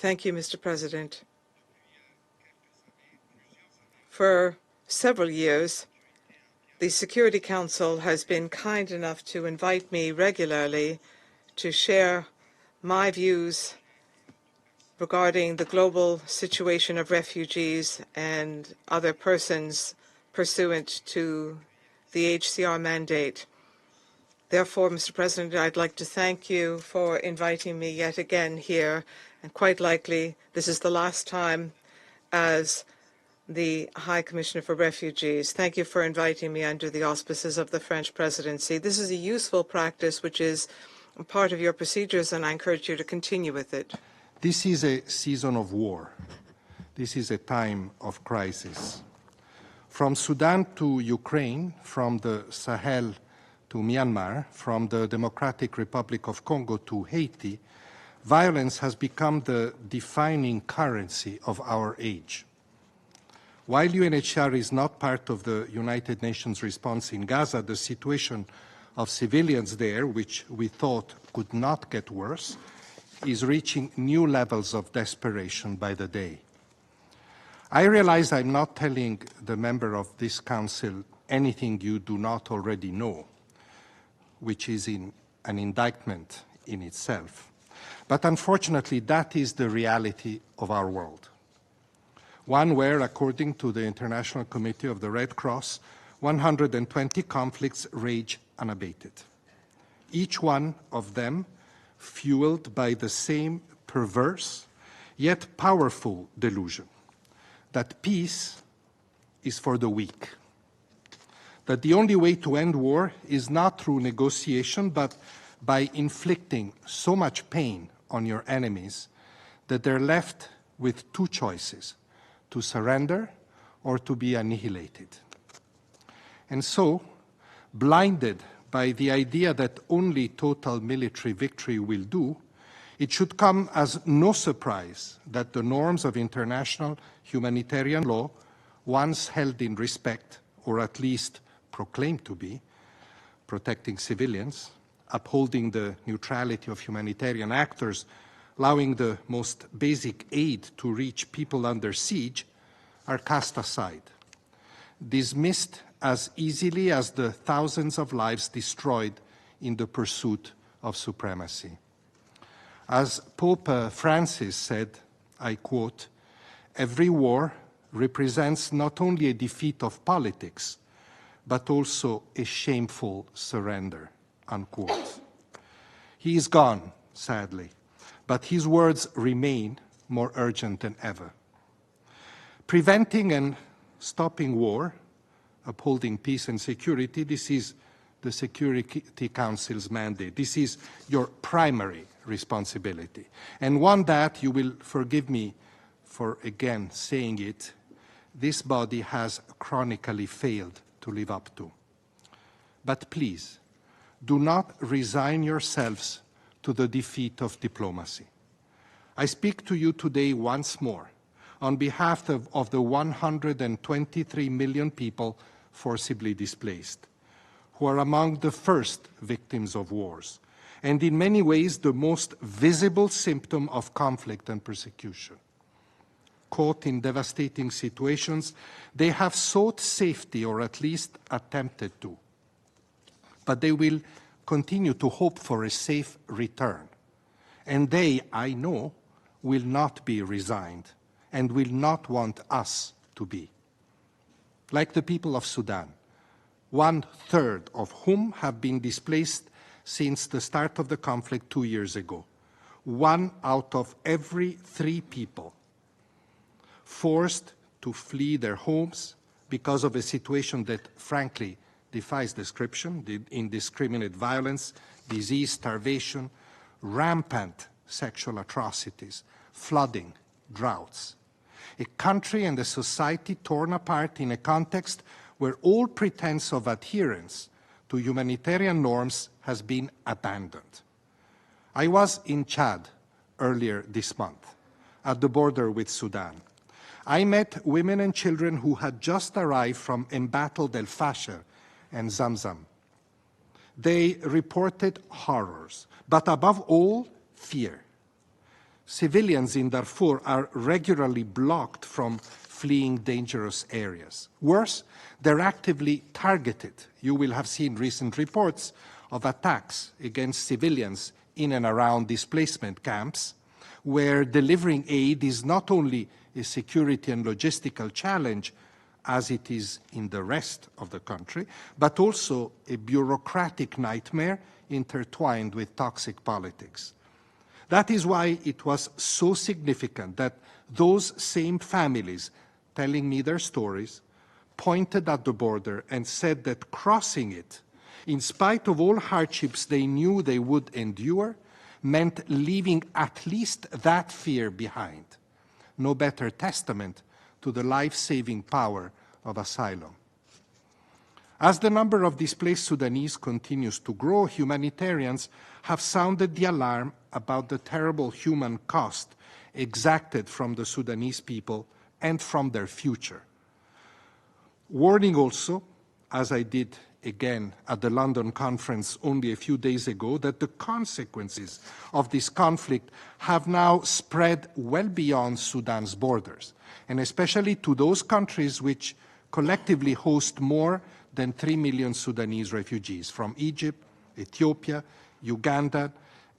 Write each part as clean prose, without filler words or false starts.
Thank you, Mr. President. For several years, the Security Council has been kind enough to invite me regularly to share my views regarding the global situation of refugees and other persons pursuant to the HCR mandate. Therefore, Mr. President, I'd like to thank you for inviting me yet again here, and quite likely this is the last time as the High Commissioner for Refugees. Thank you for inviting me under the auspices of the French presidency. This is a useful practice which is part of your procedures, and I encourage you to continue with it. This is a season of war. This is a time of crisis. From Sudan to Ukraine, from the Sahel to Myanmar, from the Democratic Republic of Congo to Haiti, violence has become the defining currency of our age. While UNHCR is not part of the United Nations response in Gaza, the situation of civilians there, which we thought could not get worse, is reaching new levels of desperation by the day. I realize I'm not telling the member of this Council anything you do not already know, which is an indictment in itself. But unfortunately, that is the reality of our world. One where, according to the International Committee of the Red Cross, 120 conflicts rage unabated. Each one of them fueled by the same perverse yet powerful delusion that peace is for the weak, that the only way to end war is not through negotiation but by inflicting so much pain on your enemies that they're left with two choices: to surrender or to be annihilated. And so, blinded by the idea that only total military victory will do, it should come as no surprise that the norms of international humanitarian law, once held in respect, or at least proclaimed to be, protecting civilians, upholding the neutrality of humanitarian actors, allowing the most basic aid to reach people under siege, are cast aside, dismissed as easily as the thousands of lives destroyed in the pursuit of supremacy. As Pope Francis said, I quote, "Every war represents not only a defeat of politics, but also a shameful surrender," unquote. He is gone, sadly, but his words remain more urgent than ever. Preventing and stopping war, upholding peace and security, this is the Security Council's mandate. This is your primary responsibility, and one that, you will forgive me for again saying it, this body has chronically failed to live up to. But please, do not resign yourselves to the defeat of diplomacy. I speak to you today once more on behalf of the 123 million people forcibly displaced, who are among the first victims of wars, and in many ways the most visible symptom of conflict and persecution. Caught in devastating situations, they have sought safety, or at least attempted to. But they will continue to hope for a safe return. And they, I know, will not be resigned and will not want us to be. Like the people of Sudan, 1/3 of whom have been displaced since the start of the conflict 2 years ago. 1 out of every 3 people forced to flee their homes because of a situation that, frankly, defies description: the indiscriminate violence, disease, starvation, rampant sexual atrocities, flooding, droughts. A country and a society torn apart in a context where all pretense of adherence to humanitarian norms has been abandoned. I was in Chad earlier this month, at the border with Sudan. I met women and children who had just arrived from embattled El Fasher and Zamzam. They reported horrors, but above all, fear. Civilians in Darfur are regularly blocked from fleeing dangerous areas. Worse, they're actively targeted. You will have seen recent reports of attacks against civilians in and around displacement camps, where delivering aid is not only a security and logistical challenge, as it is in the rest of the country, but also a bureaucratic nightmare intertwined with toxic politics. That is why it was so significant that those same families telling me their stories pointed at the border and said that crossing it, in spite of all hardships they knew they would endure, meant leaving at least that fear behind. No better testament to the life-saving power of asylum. As the number of displaced Sudanese continues to grow, humanitarians have sounded the alarm about the terrible human cost exacted from the Sudanese people and from their future. Warning also, as I did again at the London conference only a few days ago, that the consequences of this conflict have now spread well beyond Sudan's borders, and especially to those countries which collectively host more than 3 million Sudanese refugees from Egypt, Ethiopia, Uganda,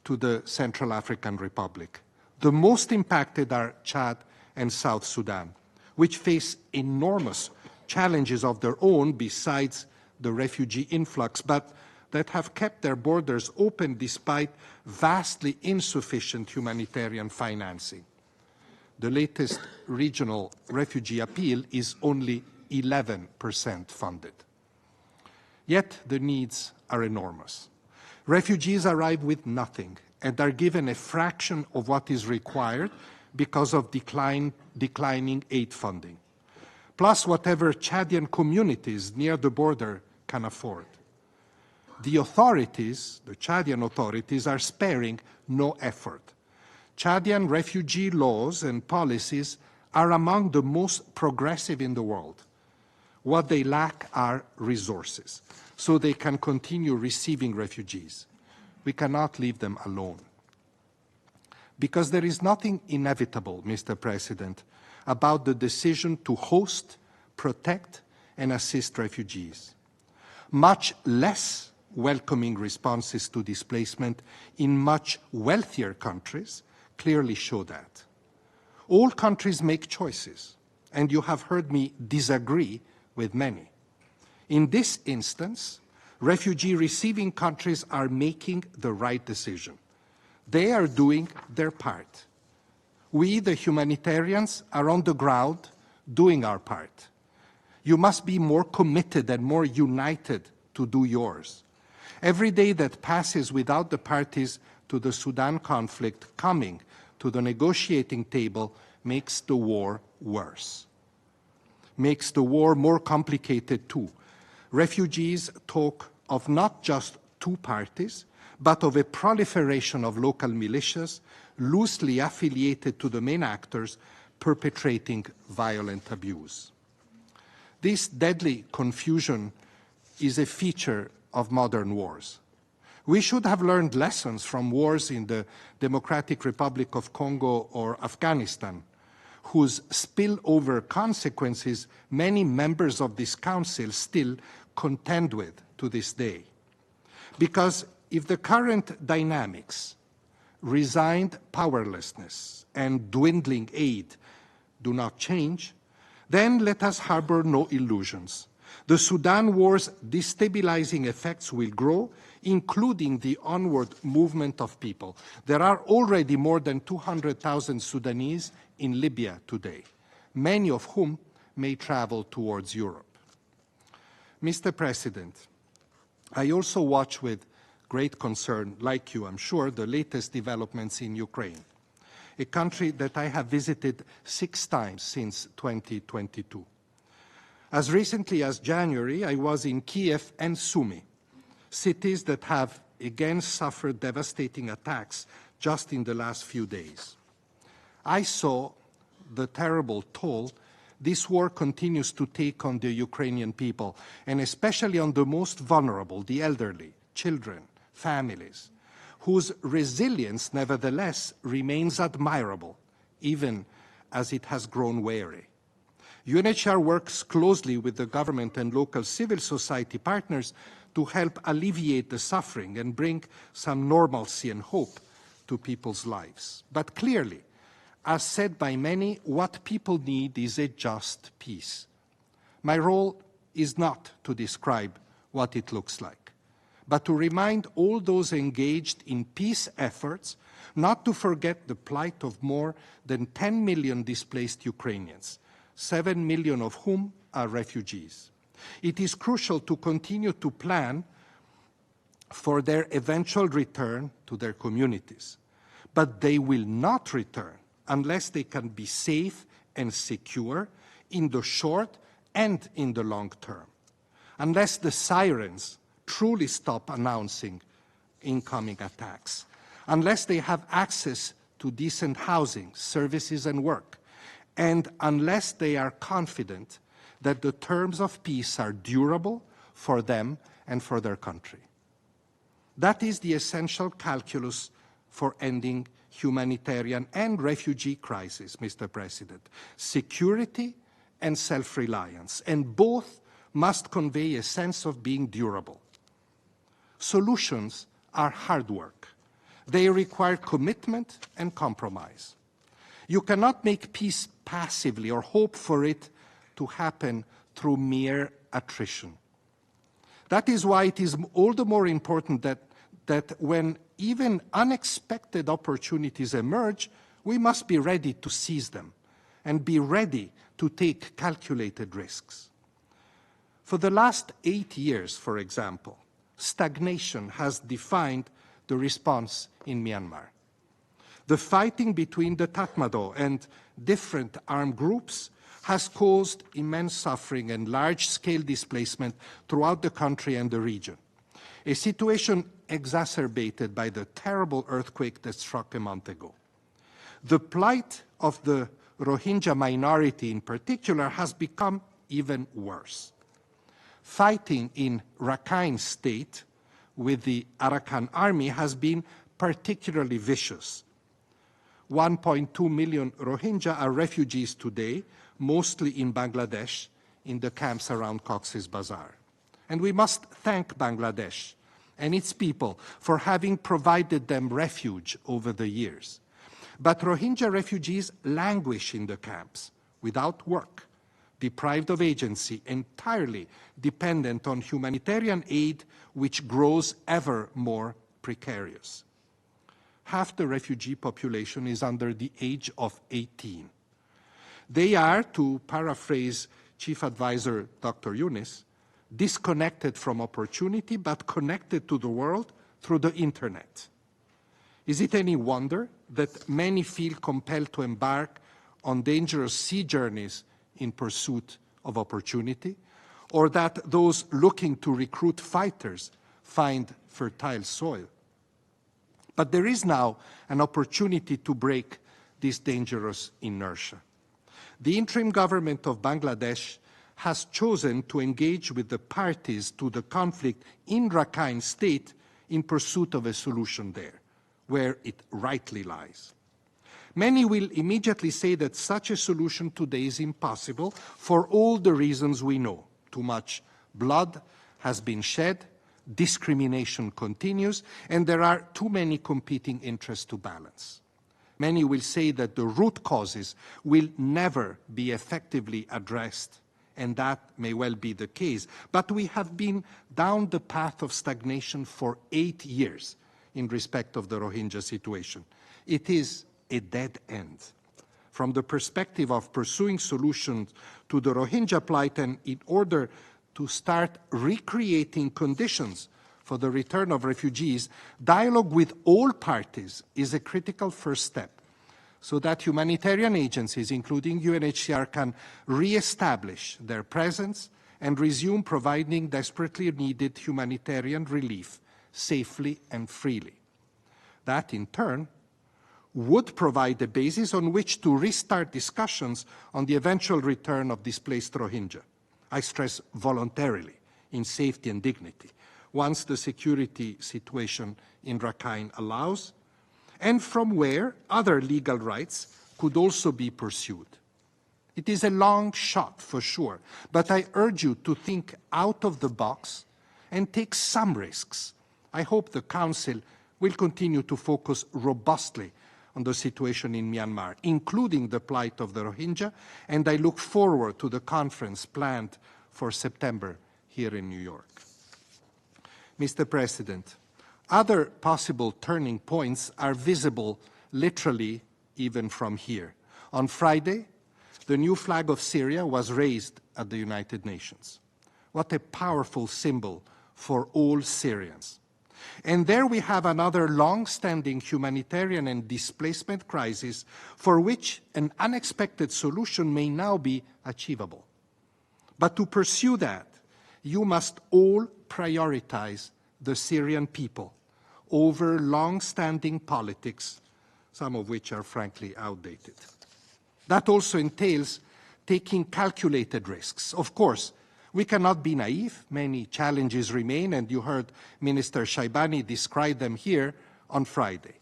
to the Central African Republic. The most impacted are Chad and South Sudan, which face enormous challenges of their own besides the refugee influx, but that have kept their borders open despite vastly insufficient humanitarian financing. The latest regional refugee appeal is only 11% funded. Yet the needs are enormous. Refugees arrive with nothing and are given a fraction of what is required because of declining aid funding, plus whatever Chadian communities near the border can afford. The authorities, the Chadian authorities, are sparing no effort. Chadian refugee laws and policies are among the most progressive in the world. What they lack are resources, so they can continue receiving refugees. We cannot leave them alone. Because there is nothing inevitable, Mr. President, about the decision to host, protect, and assist refugees. Much less welcoming responses to displacement in much wealthier countries clearly show that. All countries make choices, and you have heard me disagree with many. In this instance, refugee-receiving countries are making the right decision. They are doing their part. We, the humanitarians, are on the ground doing our part. You must be more committed and more united to do yours. Every day that passes without the parties to the Sudan conflict coming to the negotiating table makes the war worse. Makes the war more complicated too. Refugees talk of not just two parties, but of a proliferation of local militias loosely affiliated to the main actors perpetrating violent abuse. This deadly confusion is a feature of modern wars. We should have learned lessons from wars in the Democratic Republic of Congo or Afghanistan, whose spillover consequences many members of this Council still contend with to this day. Because if the current dynamics, resigned powerlessness and dwindling aid do not change, then let us harbor no illusions. The Sudan war's destabilizing effects will grow, including the onward movement of people. There are already more than 200,000 Sudanese in Libya today, many of whom may travel towards Europe. Mr. President, I also watch with great concern, like you, I'm sure, the latest developments in Ukraine, a country that I have visited 6 times since 2022. As recently as January, I was in Kiev and Sumy, cities that have again suffered devastating attacks just in the last few days. I saw the terrible toll this war continues to take on the Ukrainian people, and especially on the most vulnerable, the elderly, children, families, whose resilience, nevertheless, remains admirable, even as it has grown wary. UNHCR works closely with the government and local civil society partners to help alleviate the suffering and bring some normalcy and hope to people's lives. But clearly, as said by many, what people need is a just peace. My role is not to describe what it looks like, but to remind all those engaged in peace efforts not to forget the plight of more than 10 million displaced Ukrainians, 7 million of whom are refugees. It is crucial to continue to plan for their eventual return to their communities, but they will not return unless they can be safe and secure in the short and in the long term, unless the sirens truly stop announcing incoming attacks, unless they have access to decent housing, services, and work, and unless they are confident that the terms of peace are durable for them and for their country. That is the essential calculus for ending humanitarian and refugee crisis, Mr. President. Security and self-reliance, and both must convey a sense of being durable. Solutions are hard work. They require commitment and compromise. You cannot make peace passively or hope for it to happen through mere attrition. That is why it is all the more important that when even unexpected opportunities emerge, we must be ready to seize them and be ready to take calculated risks. For the last 8 years, for example, stagnation has defined the response in Myanmar. The fighting between the Tatmadaw and different armed groups has caused immense suffering and large-scale displacement throughout the country and the region, a situation exacerbated by the terrible earthquake that struck a month ago. The plight of the Rohingya minority in particular has become even worse. Fighting in Rakhine State with the Arakan army has been particularly vicious. 1.2 million Rohingya are refugees today, mostly in Bangladesh, in the camps around Cox's Bazar. And we must thank Bangladesh and its people for having provided them refuge over the years. But Rohingya refugees languish in the camps without work, deprived of agency, entirely dependent on humanitarian aid, which grows ever more precarious. Half the refugee population is under the age of 18. They are, to paraphrase Chief Advisor Dr. Yunus, disconnected from opportunity but connected to the world through the internet. Is it any wonder that many feel compelled to embark on dangerous sea journeys in pursuit of opportunity, or that those looking to recruit fighters find fertile soil? But there is now an opportunity to break this dangerous inertia. The interim government of Bangladesh has chosen to engage with the parties to the conflict in Rakhine State in pursuit of a solution there, where it rightly lies. Many will immediately say that such a solution today is impossible for all the reasons we know. Too much blood has been shed, discrimination continues, and there are too many competing interests to balance. Many will say that the root causes will never be effectively addressed, and that may well be the case. But we have been down the path of stagnation for 8 years in respect of the Rohingya situation. It is a dead end. From the perspective of pursuing solutions to the Rohingya plight, and in order to start recreating conditions for the return of refugees, dialogue with all parties is a critical first step, so that humanitarian agencies, including UNHCR, can re-establish their presence and resume providing desperately needed humanitarian relief safely and freely. That, in turn, would provide a basis on which to restart discussions on the eventual return of displaced Rohingya. I stress voluntarily, in safety and dignity, once the security situation in Rakhine allows, and from where other legal rights could also be pursued. It is a long shot for sure, but I urge you to think out of the box and take some risks. I hope the Council will continue to focus robustly on the situation in Myanmar, including the plight of the Rohingya, and I look forward to the conference planned for September here in New York. Mr. President, other possible turning points are visible literally even from here. On Friday, the new flag of Syria was raised at the United Nations. What a powerful symbol for all Syrians. And there we have another long-standing humanitarian and displacement crisis for which an unexpected solution may now be achievable. But to pursue that, you must all prioritize the Syrian people over long-standing politics, some of which are frankly outdated. That also entails taking calculated risks. Of course, we cannot be naive. Many challenges remain, and you heard Minister Shaibani describe them here on Friday.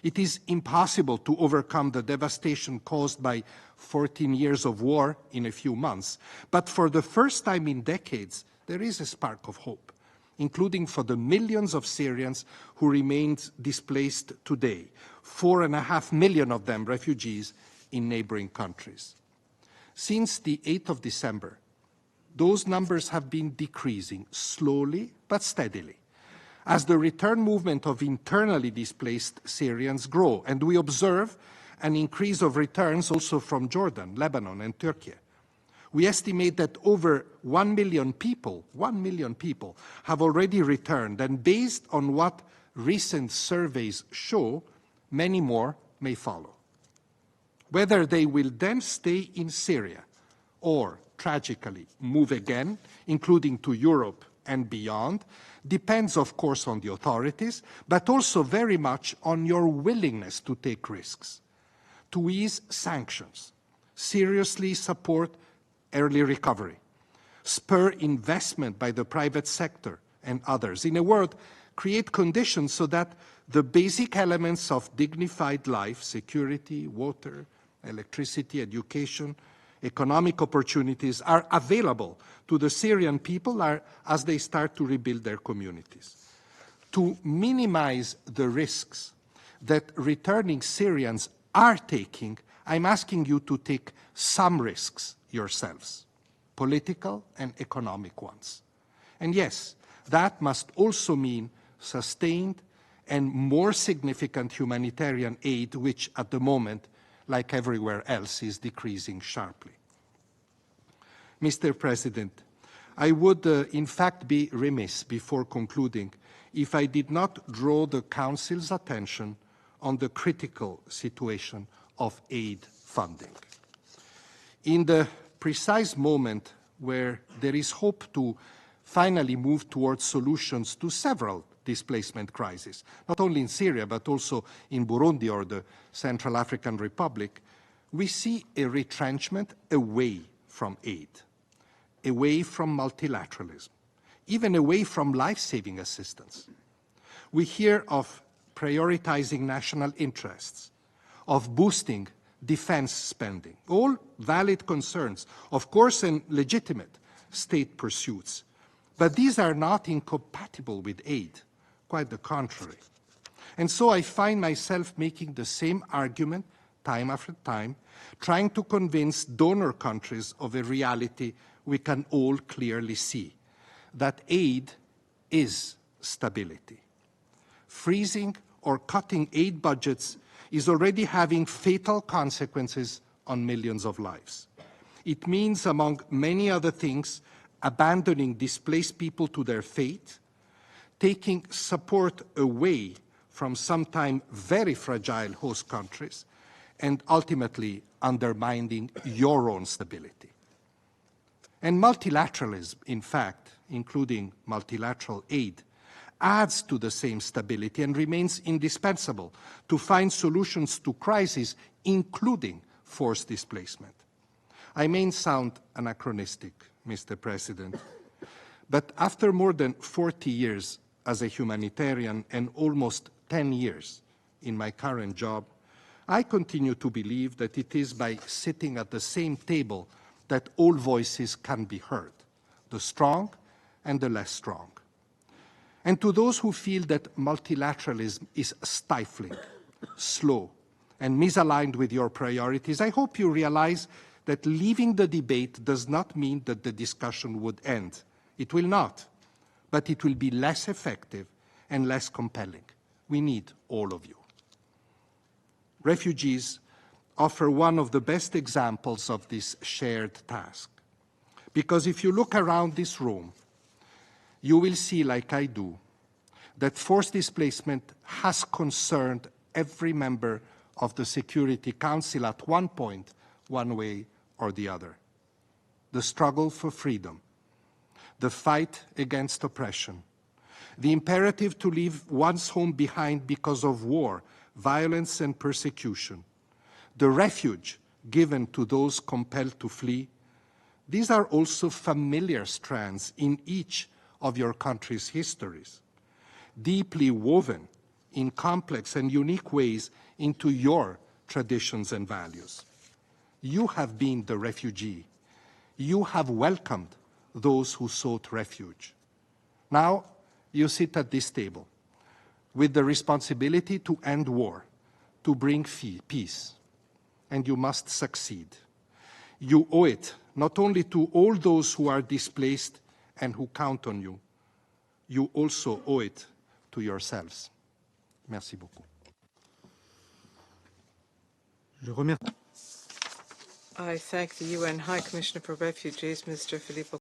It is impossible to overcome the devastation caused by 14 years of war in a few months. But for the first time in decades, there is a spark of hope, including for the millions of Syrians who remain displaced today, 4.5 million of them refugees in neighboring countries. Since the 8th of December, those numbers have been decreasing slowly but steadily as the return movement of internally displaced Syrians grow, and we observe an increase of returns also from Jordan, Lebanon, and Turkey. We estimate that over 1 million people have already returned, and based on what recent surveys show, many more may follow. Whether they will then stay in Syria or, tragically, move again, including to Europe and beyond, depends, of course, on the authorities, but also very much on your willingness to take risks, to ease sanctions, seriously support early recovery, spur investment by the private sector and others. In a word, create conditions so that the basic elements of dignified life, security, water, electricity, education, economic opportunities are available to the Syrian people as they start to rebuild their communities. To minimize the risks that returning Syrians are taking, I'm asking you to take some risks yourselves, political and economic ones. And yes, that must also mean sustained and more significant humanitarian aid, which at the moment, like everywhere else, is decreasing sharply. Mr. President, I would in fact be remiss before concluding if I did not draw the Council's attention on the critical situation of aid funding. In the precise moment where there is hope to finally move towards solutions to several displacement crises, not only in Syria but also in Burundi or the Central African Republic, we see a retrenchment away from aid, away from multilateralism, even away from life-saving assistance. We hear of prioritizing national interests, of boosting defense spending, all valid concerns, of course, and legitimate state pursuits. But these are not incompatible with aid, quite the contrary. And so I find myself making the same argument time after time, trying to convince donor countries of a reality we can all clearly see, that aid is stability. Freezing or cutting aid budgets is already having fatal consequences on millions of lives. It means, among many other things, abandoning displaced people to their fate, taking support away from sometimes very fragile host countries, and ultimately undermining your own stability. And multilateralism, in fact, including multilateral aid, adds to the same stability and remains indispensable to find solutions to crises, including forced displacement. I may sound anachronistic, Mr. President, But after more than 40 years as a humanitarian and almost 10 years in my current job, I continue to believe that it is by sitting at the same table that all voices can be heard, the strong and the less strong. And to those who feel that multilateralism is stifling, slow, and misaligned with your priorities, I hope you realize that leaving the debate does not mean that the discussion would end. It will not, but it will be less effective and less compelling. We need all of you. Refugees offer one of the best examples of this shared task. Because if you look around this room, you will see, like I do, that forced displacement has concerned every member of the Security Council at one point, one way or the other. The struggle for freedom, the fight against oppression, the imperative to leave one's home behind because of war, violence and persecution, the refuge given to those compelled to flee, these are also familiar strands in each of your country's histories, deeply woven in complex and unique ways into your traditions and values. You have been the refugee. You have welcomed those who sought refuge. Now you sit at this table with the responsibility to end war, to bring peace, and you must succeed. You owe it not only to all those who are displaced and who count on you, you also owe it to yourselves. Merci beaucoup. I thank the UN High Commissioner for Refugees, Mr. Filippo